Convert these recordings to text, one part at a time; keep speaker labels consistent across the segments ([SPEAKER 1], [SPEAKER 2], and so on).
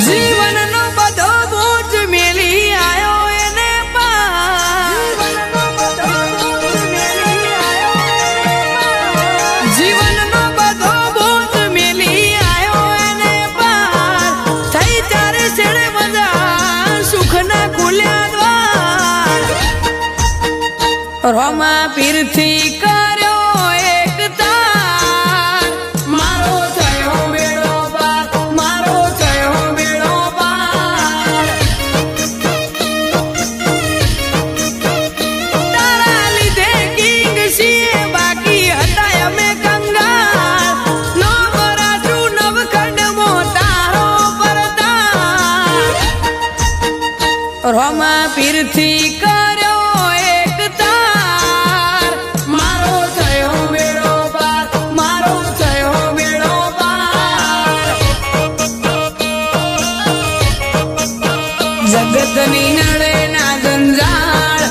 [SPEAKER 1] જીવનનો બધો બોજ મેલી આયો એને જીવનનો બધો બોજ મેલી આયો એને પાર થઈ ચારે છેડે મજા સુખના ખુલ્યા દ્વાર રોમા પીરથી કર્યો એક તાર મારો થયો બેડો પાર મારો થયો બેડો પાર તારા લીધે કિંગ છીએ બાકી હતા અમે કંગાળ નો કરાશું નવખંડ મોટારો પરદાર રોમા પીરથી કર્યો એક તાર મારો થયો બેડો પાર મારો થયો બેડો પાર જગતની નડે ના જંજાળ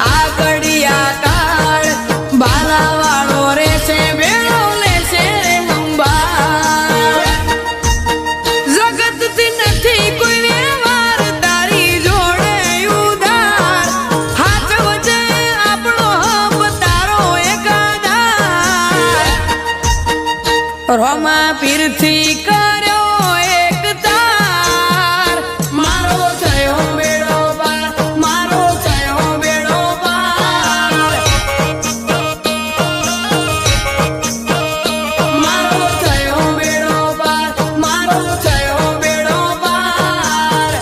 [SPEAKER 1] આ કડિયા કાળ બાલાવાળો રેશે બેડો લેશે સંભાળ જગતથી નથી કોઈ વ્યવહાર તારી જોડે ઉધાર હાથ વચ્ચે આપણો હબ તારો એકાદાર રોમા પીરથી કર્યો એક તાર મારો થયો બેડો પાર મારો થયો બેડો પાર મારો થયો બેડો પાર મારો થયો બેડો પાર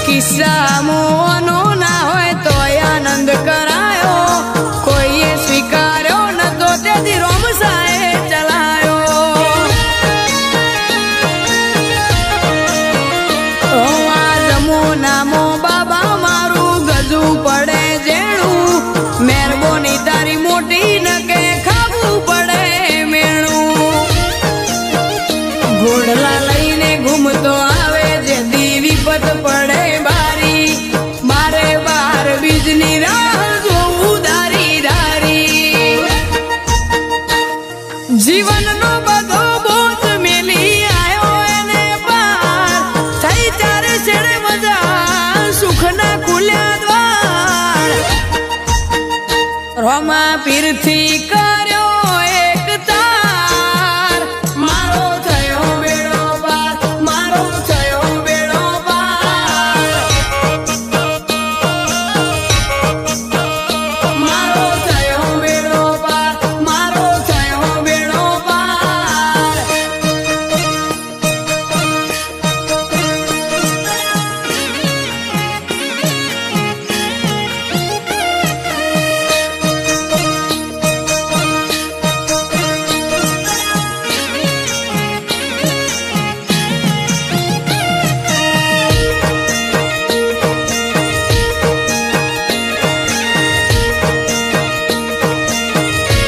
[SPEAKER 1] કિસ્સા મોનો ના હોય તો આનંદ કરાયો કોઈએ સ્વીકાર્યો ન તો તેથી રોમસાએ ચલાયો આ જમુનામો બાબા મારું ગજુ પડે જેણું મહેરબાની તારી મોટી ન કે ખાવું પડે મેણું ઘોડલા લઈને ઘૂમતો આવે જે દીવી પત પડે બારી બારે બાર બીજની રાહ જોઉં દારી દારી જીવનનો બધો બોજ મેલી આયો એને પાર થઈ ચારે છેડે મજા સુખના ખુલ્યા દ્વાર રોમા પીરથી કર્યો એક તાર મારો થયો બેડો પાર મારો થયો બેડો પાર મારો થયો બેડો પાર મારો થયો બેડો પાર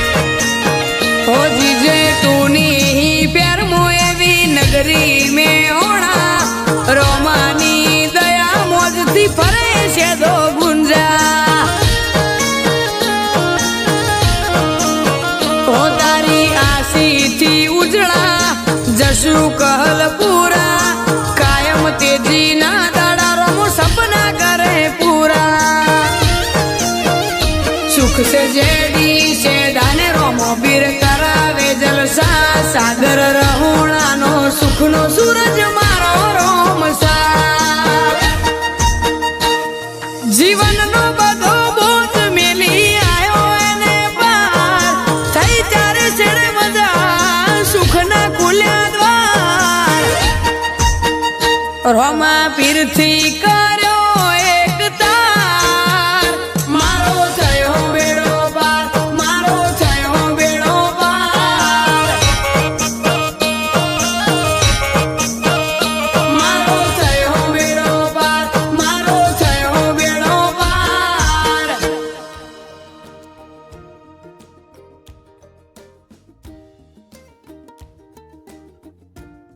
[SPEAKER 1] हो जीजे तूनी ही प्यार मोए भी नगरी में होना रोमानी दया मोज थी फरे से दो गुंजा हो तारी आसी थी उजड़ा जशु कहल पूरा कायम तेजी ना दाड़ा रोमो सपना करे पूरा सुख से जेडी से दाने रोमो बीर करावे जलसा सागर रहुणानो सुखनो सूरज मारो रोमसा जीवननो બધો બોજ મેલી આયો એને પાર થઈ ચારે છેડે મજા સુખના ખુલ્યા દ્વાર રોમા પીરથી કર